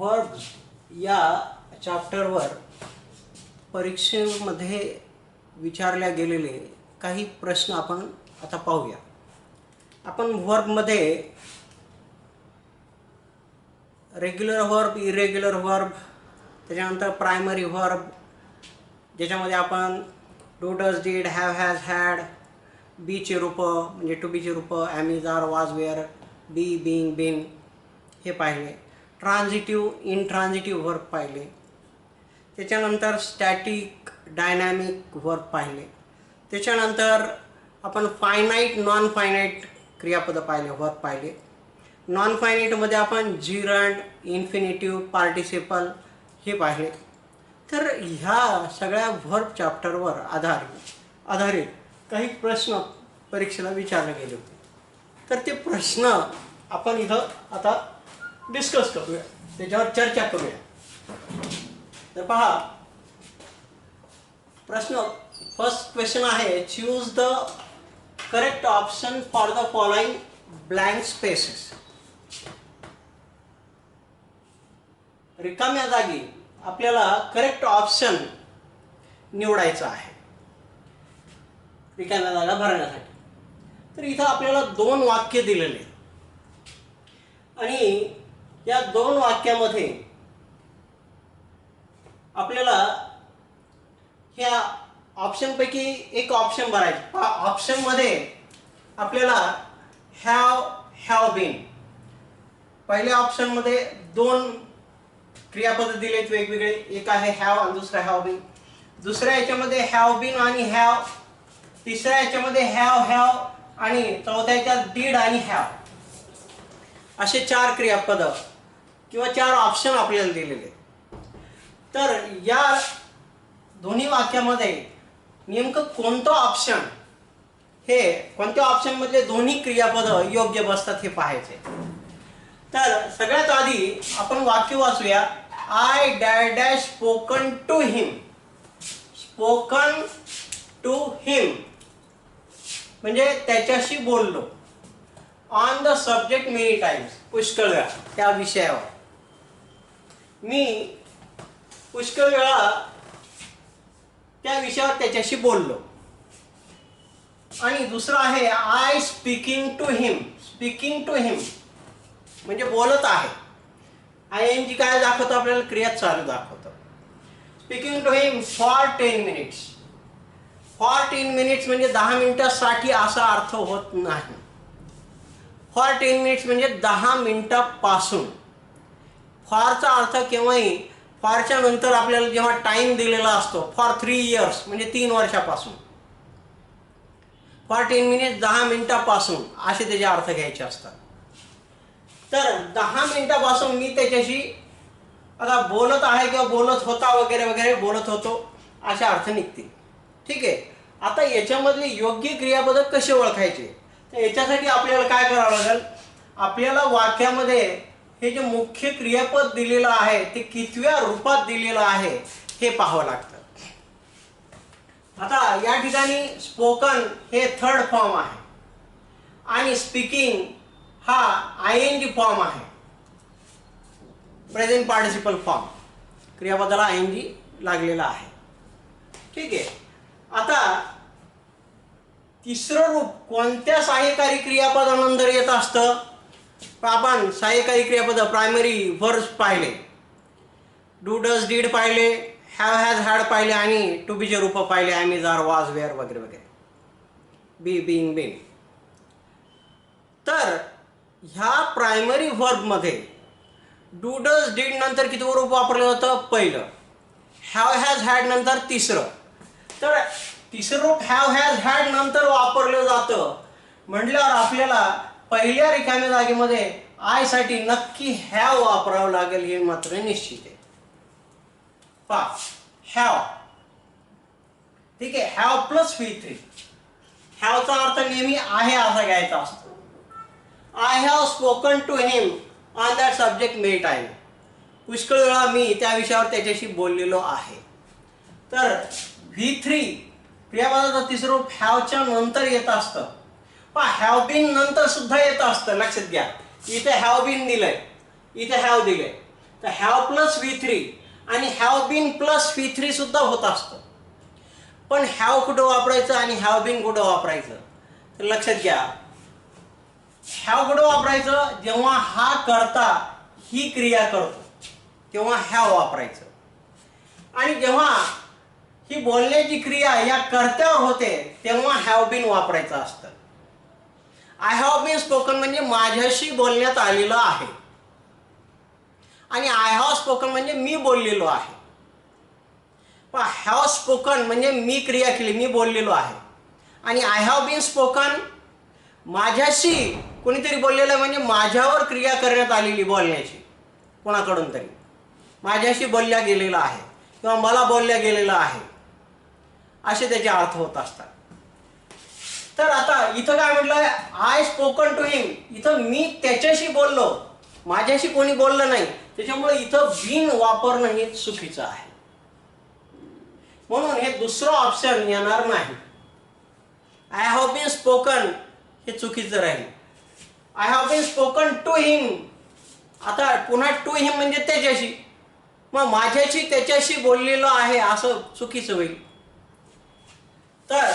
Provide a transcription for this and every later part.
Verbs या चॅप्टरवर परीक्षेमध्ये विचारल्या गेलेले काही प्रश्न आपण आता पाहूया. आपण वर्बमध्ये रेग्युलर वर्ब, इरेग्युलर वर्ब, त्याच्यानंतर प्रायमरी वर्ब ज्याच्यामध्ये आपण do, does, did, have, has, had, बीची रूपं म्हणजे टू बीची रूपं am, is, are, was, were, be, being, been हे पाहिले. ट्रान्झिटिव्ह, इनट्रान्झिटिव्ह वर्ब पाहिले. त्याच्यानंतर स्टॅटिक, डायनॅमिक वर्ब पाहिले. त्याच्यानंतर आपण फायनाईट, नॉन फायनाईट क्रियापदं पाहिले, वर्ब पाहिले. नॉन फायनाईटमध्ये आपण जिरंड, इन्फिनिटिव्ह, पार्टिसिपल हे पाहिले. तर ह्या सगळ्या वर्ब चॅप्टरवर आधारित काही प्रश्न परीक्षेला विचारले गेले होते. तर ते प्रश्न आपण इथं आता डिस्कस करूया, त्याच्यावर चर्चा करूया. तर पहा, प्रश्न फर्स्ट क्वेश्चन आहे, choose the correct option for the following blank spaces. रिकाम्या जागी आपल्याला करेक्ट ऑप्शन निवडायचा आहे रिकाम्या जागा भरण्यासाठी. तर इथं आपल्याला 2 वाक्य दिलेले आणि या 2 वाक्यामध्ये आपल्याला ह्या ऑप्शनपैकी एक ऑप्शन भरायचं. ऑप्शनमध्ये आपल्याला हॅव बीन, पहिल्या ऑप्शनमध्ये 2 क्रियापद दिलेत वेगवेगळे, एक आहे हॅव आणि दुसरा हॅव बीन. दुसऱ्या याच्यामध्ये हॅव बीन आणि हॅव, तिसऱ्या याच्यामध्ये हॅव आणि चौथ्या याच्यात डीड आणि हॅव, असे 4 क्रियापद किंवा 4 ऑप्शन आपल्याला दिलेले. तर या दोन्ही वाक्यामध्ये नेमकं कोणतं ऑप्शन, हे कोणत्या ऑप्शनमधले दोन्ही क्रियापद योग्य बसतात हे पाहायचे. तर सगळ्यात आधी आपण वाक्य वाचूया. I dash dash spoken to him. Spoken to him म्हणजे त्याच्याशी बोललो. On the subject many times, पुष्कळ वेळा त्या विषयावर मी पुष्कळ वेळा त्या विषयावर त्याच्याशी बोललो. आणि दुसरं आहे I speaking to him. Speaking to him म्हणजे बोलत आहे. ING काय दाखवतो आपल्याला, क्रिया चालू दाखवतो. Speaking to him for 10 minutes. For 10 minutes म्हणजे 10 मिनिटासाठी असा अर्थ होत नाही. फॉर 10 मिनिट्स म्हणजे 10 मिनिटापासून. फॉरचा अर्थ केव्हाही, फॉरच्या नंतर आपल्याला जेव्हा टाइम दिलेला असतो, फॉर 3 इयर्स म्हणजे 3 वर्षापासून. फॉर 10 मिनिट्स 10 मिनिटापासून असे त्याचे अर्थ घ्यायचे असतात. तर 10 मिनिटापासून मी त्याच्याशी आता बोलत आहे किंवा बोलत होता वगैरे वगैरे, बोलत होतो असे अर्थ निघतील. ठीक आहे. आता याच्यामधले योग्य क्रियापद कसे ओळखायचे, तर याच्यासाठी आपल्याला काय करावं लागेल, आपल्याला वाक्यामध्ये हे जे मुख्य क्रियापद दिलेलं आहे ते कितव्या रूपात दिलेलं आहे हे पाहावं लागतं. आता या ठिकाणी स्पोकन हे 3rd फॉर्म आहे आणि स्पीकिंग हा ING फॉर्म आहे, प्रेझेंट पार्टिसिपल फॉर्म. क्रियापदाला ING लागलेला आहे. ठीक आहे. आता तिसरं रूप कोणत्या सहाय्यकारी क्रियापदानंतर येत असतं. आपण सहाय्यकारी क्रियापद प्रायमरी वर्ब्स पाहिले, डू, डज, डीड पाहिले, हॅव, हॅज, हॅड पाहिले आणि टू बीचे रूप पाहिले, am, is, are, was, wear वगैरे वगैरे, बी, बीइंग, बीन. तर ह्या प्रायमरी वर्बमध्ये डू, डज, डीड नंतर किती रूप वापरलं होतं, पहिलं. हॅव, हॅज, हॅड नंतर तिसरं. तर तिसरं रूप हॅव, हॅज, हॅड नंतर वापरलं जातं म्हटल्यावर आपल्याला पहिल्या रिकाम्या जागेमध्ये आय साठी नक्की हॅव वापरावं लागेल हे मात्र निश्चित आहे. पहा, हॅव. ठीक आहे. Have plus V3. हॅवचा अर्थ नेहमी आहे असा घ्यायचा असतो. I have spoken to him on that subject many time. पुष्कळ वेळा मी त्या विषयावर त्याच्याशी बोललेलो आहे. तर V3 क्रियापदाचं तिसरं रूप हॅवच्या नंतर येत असतं. पण हॅव बीन नंतर सुद्धा येत असतं, लक्षात घ्या. इथे हॅव बीन दिलंय, इथे हॅव दिलंय. तर हॅव प्लस V3 आणि हॅव बीन प्लस V3 सुद्धा होत असतं. पण हॅव कुठं वापरायचं आणि हॅव बीन कुठं वापरायचं, तर लक्षात घ्या. हॅव कुठं वापरायचं, जेव्हा हा कर्ता ही क्रिया करतो तेव्हा हॅव वापरायचं, आणि जेव्हा ही बोलण्याची क्रिया या कर्त्यावर होते तेव्हा हॅव बीन वापरायचं असतं. आय हॅव बीन स्पोकन म्हणजे माझ्याशी बोलण्यात आलेलं आहे, आणि आय हॅव स्पोकन म्हणजे मी बोललेलो आहे. पण हॅव स्पोकन म्हणजे मी क्रिया केली, मी बोललेलो आहे, आणि आय हॅव बीन स्पोकन माझ्याशी कोणीतरी बोललेलं म्हणजे माझ्यावर क्रिया करण्यात आलेली बोलण्याची, कोणाकडून तरी माझ्याशी बोलल्या गेलेलं आहे किंवा मला बोलल्या गेलेलं आहे, असे त्याचे अर्थ होत असतात. तर आता इथं काय म्हटलं, आय स्पोकन टू हिम, इथं मी त्याच्याशी बोललो, माझ्याशी कोणी बोललं नाही, त्याच्यामुळे इथं बीन वापरणं हे चुकीचं आहे. म्हणून हे दुसरं ऑप्शन येणार नाही. आय हॅव बीन स्पोकन हे चुकीचं राहील. I have been spoken to him, आता पुन्हा टू हिम म्हणजे त्याच्याशी, मग माझ्याशी त्याच्याशी बोललेलो आहे असं चुकीचं होईल. तर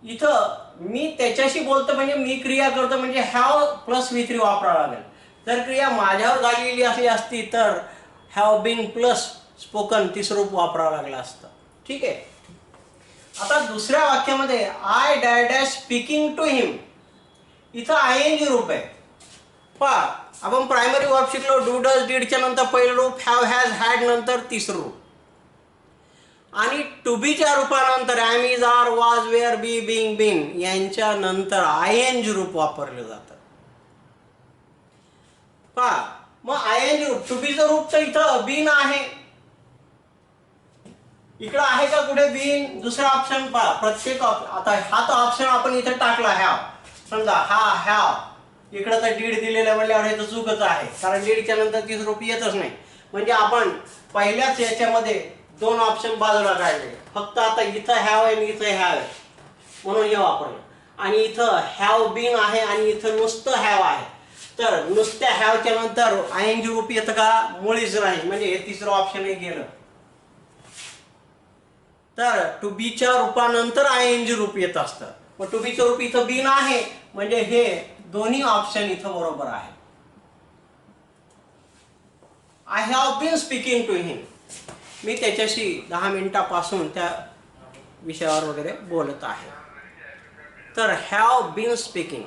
इथं मी त्याच्याशी बोलतो म्हणजे मी क्रिया करतो म्हणजे हॅव प्लस V3 वापरावं लागेल. जर क्रिया माझ्यावर झालेली असली असती तर हॅव बीन प्लस स्पोकन तिसरं रूप वापरावं लागलं असतं. ठीक आहे. आता दुसऱ्या वाक्यामध्ये आय डॅश स्पीकिंग टू हिम, इथं ING रूप आहे. पहा, आपण प्रायमरी वर्ब शिकलो, डू डज डीडच्या नंतर पहिलं रूप, हॅव हॅज हॅड नंतर तिसरं रूप, आणि टू बीच्या रूपानंतर M is are was were be being bin यांच्या नंतर ING रूप वापरलं जातं. पहा, मग ING रूप, टू बीचं रूप तर इथं बीन आहे, इकडं आहे का कुठे बीन, दुसरा ऑप्शन पहा. प्रत्येक आता हा तो ऑप्शन आपण इथं टाकला हॅव, समजा हा हॅव, इकडं तर डीड दिलेलं म्हणल्यावर हे तर चूकच आहे, कारण डीडच्या नंतर तिसरं रूप येतच नाही. म्हणजे आपण पहिल्याच याच्यामध्ये दोन ऑप्शन बाजूला काढले, फक्त आता इथं हॅव आहे आणि इथं हॅव आहे म्हणून हे वापरलं, आणि इथं हॅव बीन आहे आणि इथं नुसतं हॅव आहे. तर नुसत्या हॅवच्या नंतर ING रूप येतं का, मुळीच नाही, म्हणजे हे तिसरं ऑप्शनही गेलं. तर टू बीच्या रूपानंतर ING रूप येत असतं, मग टू बीचं रूप इथं बीन आहे म्हणजे हे दोन्ही ऑप्शन इथं बरोबर आहे. I have been speaking to him, मी त्याच्याशी 10 मिनिटापासून त्या विषयावर वगैरे बोलत आहे. तर हॅव बीन स्पीकिंग,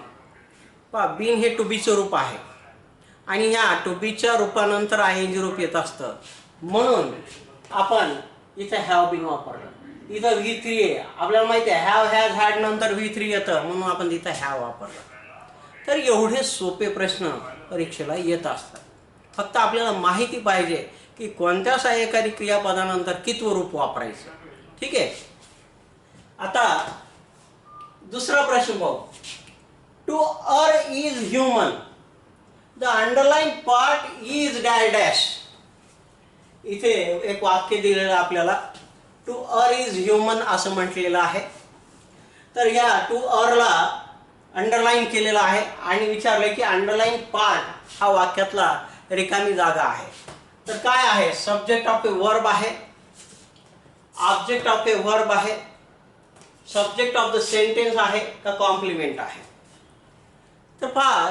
पहा बीन हे टू बीचं रूप आहे आणि ह्या टू बीच्या रूपानंतर ING रूप येत असतं, म्हणून आपण इथं हॅव बीन वापरलं. इथं V3 आहे, आपल्याला माहिती आहे हॅव हॅज हॅड नंतर V3 येतं, म्हणून आपण इथं हॅव वापरलं. तर एवढे सोपे प्रश्न परीक्षेला येत असतात. फक्त आपल्याला माहिती पाहिजे की कोणत्या सहाय्यकारी क्रियापदानंतर कितवं रूप वापरायचं. ठीक आहे. आता दुसरा प्रश्न पाहू. To err is human, the underline part is dash dash. इथे एक वाक्य दिलेलं आपल्याला, टू अर्र इज ह्युमन असं म्हटलेलं आहे. तर या टू अर्रला अंडरलाईन केलेला आहे आणि विचारलं की अंडरलाईन पार्ट हा वाक्यातला रिकामी जागा आहे. तर काय आहे, सब्जेक्ट ऑफ ए वर्ब आहे, ऑब्जेक्ट ऑफ ए वर्ब आहे, सब्जेक्ट ऑफ द सेंटेन्स आहे का कॉम्प्लिमेंट आहे. तर पहा,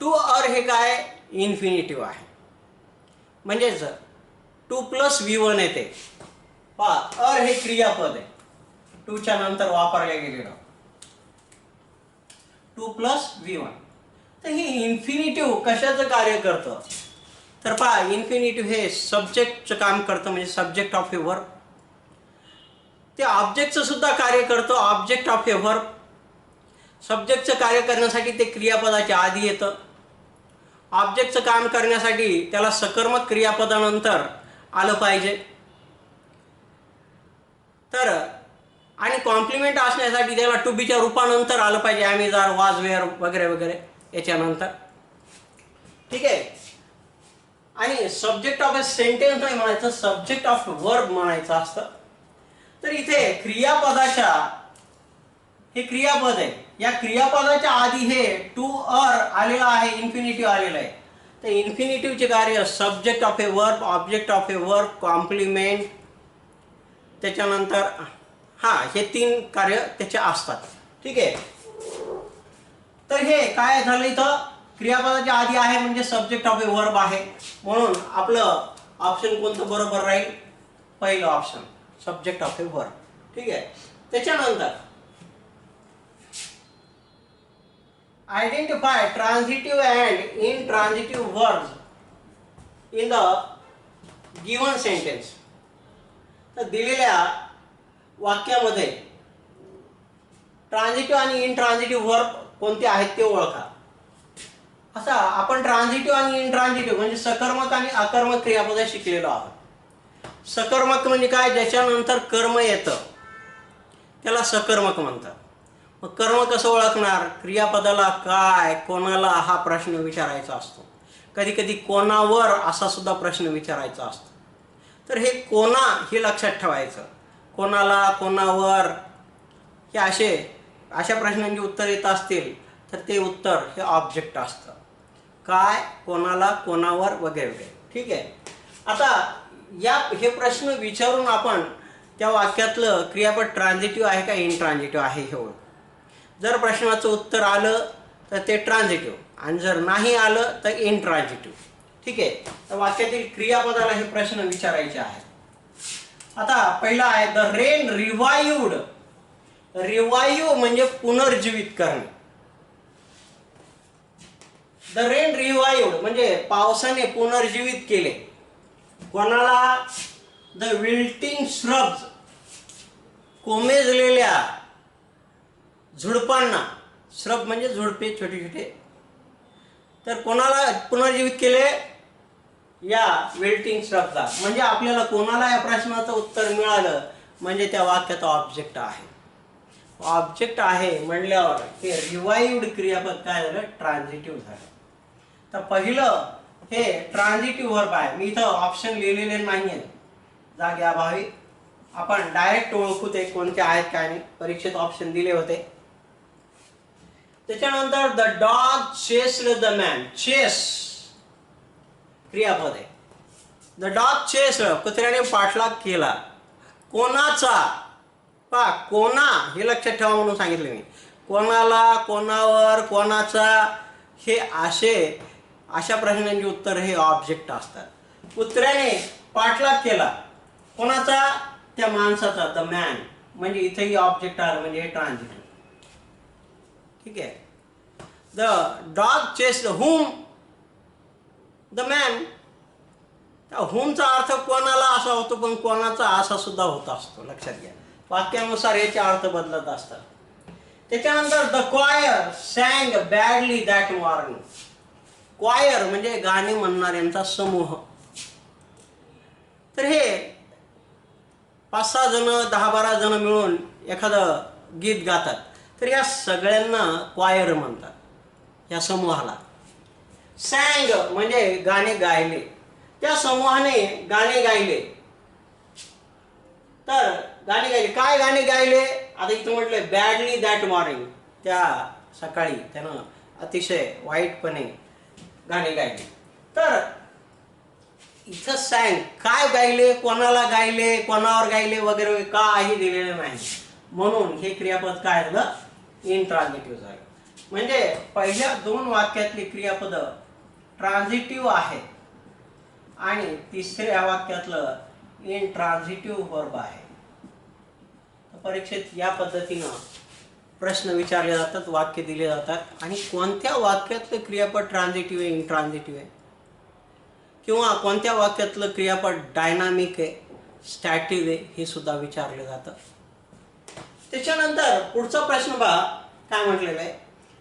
टू अर्र हे काय, इन्फिनिटिव्ह आहे, म्हणजेच टू प्लस V1 येते. पहा, अर्र हे क्रियापद आहे, टूच्या नंतर वापरले गेलेलं, टू प्लस V1. तर हे इन्फिनिटिव्ह कशाचं कार्य करतं, तर पहा इन्फिनिटिव्ह हे सब्जेक्टचं काम करतं, म्हणजे सब्जेक्ट ऑफ ए वर्ब. ते ऑब्जेक्टचं सुद्धा कार्य करतं, ऑब्जेक्ट ऑफ ए वर्ब. सब्जेक्टचं कार्य करण्यासाठी ते क्रियापदाच्या आधी येतं, ऑब्जेक्टचं काम करण्यासाठी त्याला सकर्मक क्रियापदानंतर आलं पाहिजे. तर आणि कॉम्प्लिमेंट असण्यासाठी त्याला टू बीच्या रूपानंतर आलं पाहिजे, M is are was wear वगैरे वगैरे याच्यानंतर. ठीक आहे. आणि सब्जेक्ट ऑफ ए सेंटेन्स नाही म्हणायचं, सब्जेक्ट ऑफ वर्ब म्हणायचं असतं. तर इथे क्रियापदाच्या, हे क्रियापद आहे, या क्रियापदाच्या आधी हे टू अर्र आलेलं आहे, इन्फिनिटिव्ह आलेलं आहे. तर इन्फिनिटिव्हचे कार्य subject of a verb, object of a verb, complement, त्याच्यानंतर हे 3 कार्य त्याचे असतात. ठीक आहे. तर हे काय झालं इथं, क्रियापदाच्या आधी आहे म्हणजे सब्जेक्ट ऑफ ए वर्ब आहे, म्हणून आपलं ऑप्शन कोणतं बरोबर राहील, पहिलं option subject of a verb. ठीक आहे. त्याच्यानंतर identify transitive and intransitive verbs in the given sentence. तर दिलेल्या वाक्यामध्ये ट्रान्झिटिव्ह आणि इनट्रान्झिटिव्ह वर्ब कोणते आहेत ते ओळखा. असा आपण ट्रान्झिटिव्ह आणि इनट्रान्झिटिव्ह म्हणजे सकर्मक आणि अकर्मक क्रियापद शिकलेलो आहोत. सकर्मक म्हणजे काय, ज्याच्यानंतर कर्म येतं त्याला सकर्मक म्हणतात. मग कर्म कसं ओळखणार, क्रियापदाला काय, कोणाला हा प्रश्न विचारायचा असतो. कधी कधी कोणावर असा सुद्धा प्रश्न विचारायचा असतो. तर हे कोणा हे लक्षात ठेवायचं. कोणाला, कोणावर हे अशा प्रश्नांची उत्तर येत असतील तर ते उत्तर हे ऑब्जेक्ट असतं. काय, कोणाला, कोणावर वगैरे वगैरे. ठीक आहे. आता हे प्रश्न विचारून आपण त्या वाक्यातलं क्रियापद ट्रान्झिटिव्ह आहे का इनट्रान्झिटिव्ह आहे हे ओळख. जर प्रश्नाचं उत्तर आलं तर ते ट्रान्झिटिव्ह आणि जर नाही आलं तर इनट्रान्झिटिव्ह. ठीक आहे. तर वाक्यातील क्रियापदाला हे प्रश्न विचारायचे आहेत. आता पहिला आहे द रेन रिवाइव्ड. रिवाइव्ह म्हणजे पुनर्जीवित करणे. द रेन रिवाइव्ड म्हणजे पावसाने पुनर्जीवित केले. कोणाला, द विल्टिंग श्रब्स कोमेजलेल्या झुडपांना. श्रब म्हणजे झुडपे छोटे छोटे. तर कोणाला पुनर्जीवित केले, या विल्टिंग श्रबला. म्हणजे आपल्याला कोणाला या प्रश्नाचं उत्तर मिळालं म्हणजे त्या वाक्यात ऑब्जेक्ट आहे. ऑब्जेक्ट आहे म्हणल्यावर हे रिवाइव्ड क्रियापद काय झालं, ट्रान्झिटिव्ह झालं. तर पहिलं हे ट्रान्झिटिव्ह वर्ब आहे. मी इथं ऑप्शन लिहिलेले नाहीये जागेअभावी. आपण डायरेक्ट ओळखू ते कोणते आहेत काय नाही. परीक्षेत ऑप्शन दिले होते. त्याच्यानंतर the dog chased the man. Chase क्रियापद आहे. द डॉग चेस्ड कुत्र्याने पाठलाग केला. कोणाचा, पा कोणा हे लक्षात ठेवा म्हणून सांगितले मी. कोणाला, कोणावर, कोणाचा हे अशा प्रश्नांची उत्तर हे ऑब्जेक्ट असतात. कुत्र्याने पाठलाग केला कोणाचा, त्या माणसाचा, द मॅन. म्हणजे इथेही ऑब्जेक्ट आलं म्हणजे हे ट्रान्झिटिव्ह. ठीक आहे. The dog chased whom the man. हुमचा अर्थ कोणाला असा होतो पण कोणाचा असा सुद्धा होत असतो. लक्षात घ्या. वाक्यानुसार याचे अर्थ बदलत असतात. त्याच्यानंतर the choir sang badly that morning. Choir म्हणजे गाणे म्हणणाऱ्यांचा समूह. तर हे 5-6 जण 10-12 जण मिळून एखादं गीत गातात. तर या सगळ्यांना क्वायर म्हणतात, या समूहाला. सॅंग म्हणजे गाणे गायले. त्या समूहाने गाणे गायले. तर गाणे गायले, काय गाणे गायले, आता इथं म्हटलं बॅडली दॅट मॉर्निंग. त्या सकाळी त्यानं अतिशय वाईटपणे गाणे गायले. तर इथं सॅंग काय गायले, कोणाला गायले, कोणावर गायले वगैरे काही दिलेलं नाही. म्हणून हे क्रियापद काय झालं, इनट्रान्झिटिव्ह झालं. म्हणजे पहिल्या 2 वाक्यातली क्रियापद ट्रान्झिटिव्ह आहे आणि तिसऱ्या वाक्यातलं इनट्रान्झिटिव्ह वर्ब आहे. परीक्षेत या पद्धतीनं प्रश्न विचारले जातात, वाक्य दिले जातात आणि कोणत्या वाक्यातलं क्रियापद ट्रान्झिटिव्ह आहे, इनट्रान्झिटिव्ह आहे, किंवा कोणत्या वाक्यातलं क्रियापद डायनामिक आहे, स्टॅटिव्ह आहे, हे सुद्धा विचारले जातं. त्याच्यानंतर पुढचा प्रश्न पहा काय म्हटलेलं आहे,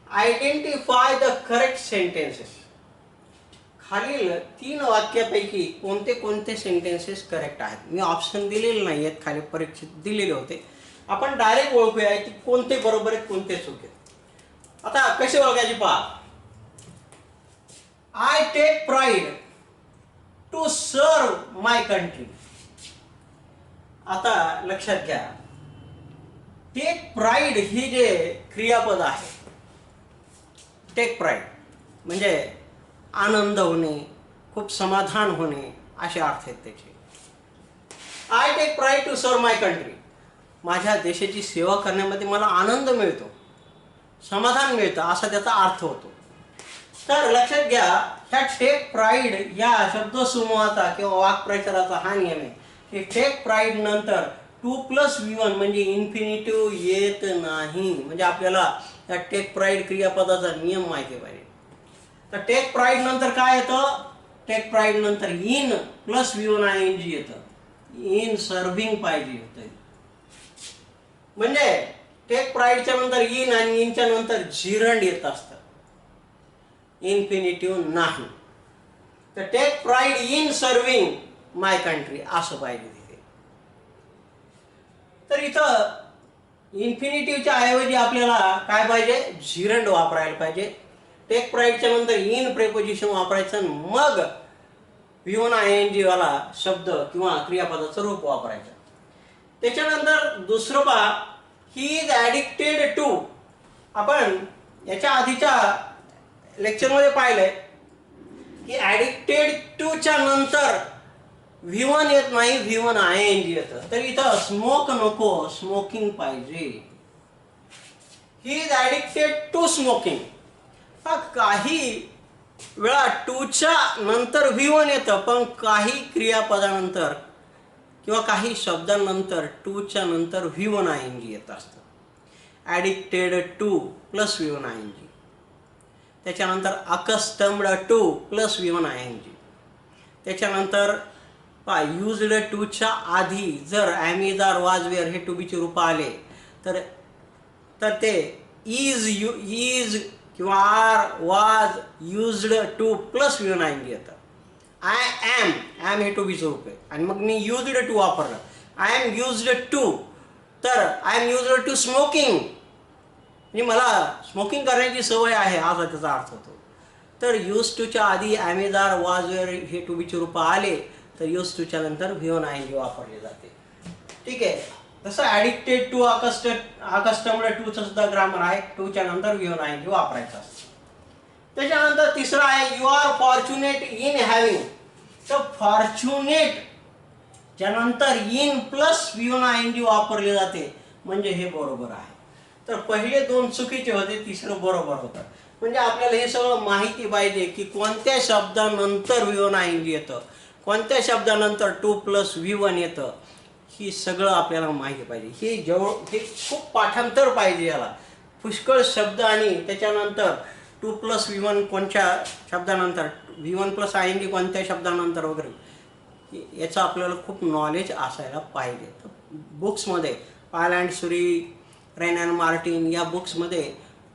आयडेंटिफाय द करेक्ट सेंटेन्सेस. खालील 3 वाक्यापैकी कोणते कोणते सेंटेन्सेस करेक्ट आहेत. मी ऑप्शन दिलेले नाही आहेत, खाली परीक्षेत दिलेले होते. आपण डायरेक्ट ओळखूया की कोणते बरोबर आहेत कोणते चूक आहेत. आता कसे ओळखायचे पहा. I take pride to serve my country. आता लक्षात घ्या, टेक प्राईड ही जे क्रियापद आहे, टेक प्राईड म्हणजे आनंद होणे, खूप समाधान होणे असे अर्थ आहेत त्याचे. I take pride to serve my country. माझ्या देशाची सेवा करण्यामध्ये मला आनंद मिळतो, समाधान मिळतं असा त्याचा अर्थ होतो. तर लक्षात घ्या, ह्या टेक प्राईड या शब्दसमूहाचा किंवा वाक्प्रचाराचा हा नियम आहे की टेक प्राईड नंतर 2+V1 म्हणजे इन्फिनिटिव्ह येत नाही. म्हणजे आपल्याला त्या टेक प्राईड क्रियापदाचा नियम माहिती पाहिजे. तर टेक प्राईड नंतर काय येतं? टेक प्राईड नंतर इन प्लस V1 ING येतं. इन सर्व्हिंग पाहिजे होतं. म्हणजे टेक प्राईडच्या नंतर इन आणि इनच्या नंतर झिरंड येत असतं, इन्फिनिटिव्ह नाही. तर take pride in serving my country असं पाहिजे तिथे. तर इथं इन्फिनिटिव्हच्या ऐवजी आपल्याला काय पाहिजे? झिरंड वापरायला पाहिजे. टेक प्राईडच्या नंतर इन प्रेपोजिशन वापरायचं, मग V1 ING वाला शब्द किंवा क्रियापदाचं रूप वापरायचं. त्याच्यानंतर दुसरं पहा, ही इज ॲडिक्टेड टू. आपण याच्या आधीच्या लेक्चरमध्ये पाहिलंय की ॲडिक्टेड टूच्या नंतर V1 येत नाही, V1 ING येतं. तर इथं स्मोक नको, स्मोकिंग पाहिजे. He is addicted to smoking. हा काही वेळा टूच्या नंतर V1 येतं, पण काही क्रियापदानंतर किंवा काही शब्दांनंतर टूच्या नंतर V1 ING येत असतं. Addicted to plus V1 ING. त्याच्यानंतर accustomed to plus V1 ING. त्याच्यानंतर युज्ड टूच्या आधी जर ॲम आर वाज वेअर हे टू बीची रूपं आले तर ते इज किंवा are was used to plus V1 ING येतं. आय ॲम हे टू बीचं रूप आहे आणि मग मी युज्ड टू वापरलं. आय एम युज्ड टू, तर I am used to smoking म्हणजे मला स्मोकिंग करण्याची सवय आहे असा त्याचा अर्थ होतो. तर यूज टूच्या आधी ॲम आर वाज वेअर हे टू बीची रूपं आले तर यूज टूच्या नंतर V1 ING वापरले जाते. ठीक आहे. तसं ॲडिक्टेड टू अकस्टम्ड टूचं सुद्धा ग्रामर आहे. टूच्या नंतर V1 ING वापरायचं असतं. त्याच्यानंतर तिसरं आहे you are fortunate in having. तर फॉर्च्युनेट च्या नंतर इन प्लस V1 ING वापरले जाते म्हणजे हे बरोबर आहे. तर पहिले दोन चुकीचे होते, तिसरं बरोबर होतं. म्हणजे आपल्याला हे सगळं माहिती पाहिजे की कोणत्या शब्दानंतर V1 ING येतं, कोणत्या शब्दानंतर 2+V1 येतं, ही सगळं आपल्याला माहिती पाहिजे. हे खूप पाठांतर पाहिजे याला. पुष्कळ शब्द आणि त्याच्यानंतर 2+V1 कोणत्या शब्दानंतर, V1 + ING कोणत्या शब्दानंतर वगैरे याचं आपल्याला खूप नॉलेज असायला पाहिजे. तर बुक्समध्ये Payal and Suri, Wren and Martin या बुक्समध्ये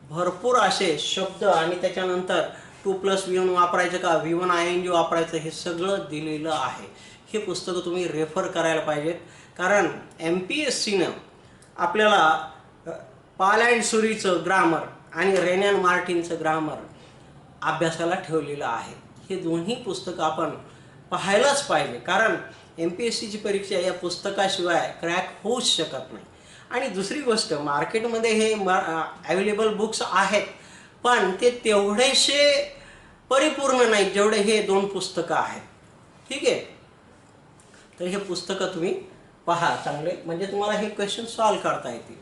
भरपूर असे शब्द आणि त्याच्यानंतर 2+V1 वापरायचं का V1 ING वापरायचं हे सगळं दिलेलं आहे. हे पुस्तकं तुम्ही रेफर करायला पाहिजेत. कारण MPSCनं आपल्याला पायल अँड सुरीचं ग्रामर आणि रेन अँड मार्टिनचं ग्रामर अभ्यासाला ठेवलेलं आहे. हे दोन्ही पुस्तकं आपण पाहायलाच पाहिजे. कारण MPSCची परीक्षा या पुस्तकाशिवाय क्रॅक होऊच शकत नाही. आणि दुसरी गोष्ट, मार्केटमध्ये हे अवेलेबल बुक्स आहेत पण ते तेवढेसे परिपूर्ण नाहीत जेवढे हे दोन पुस्तकं आहेत. ठीक आहे. तर हे पुस्तकं तुम्ही पहा चांगले, म्हणजे तुम्हाला हे क्वेश्चन सॉल्व्ह करता येतील.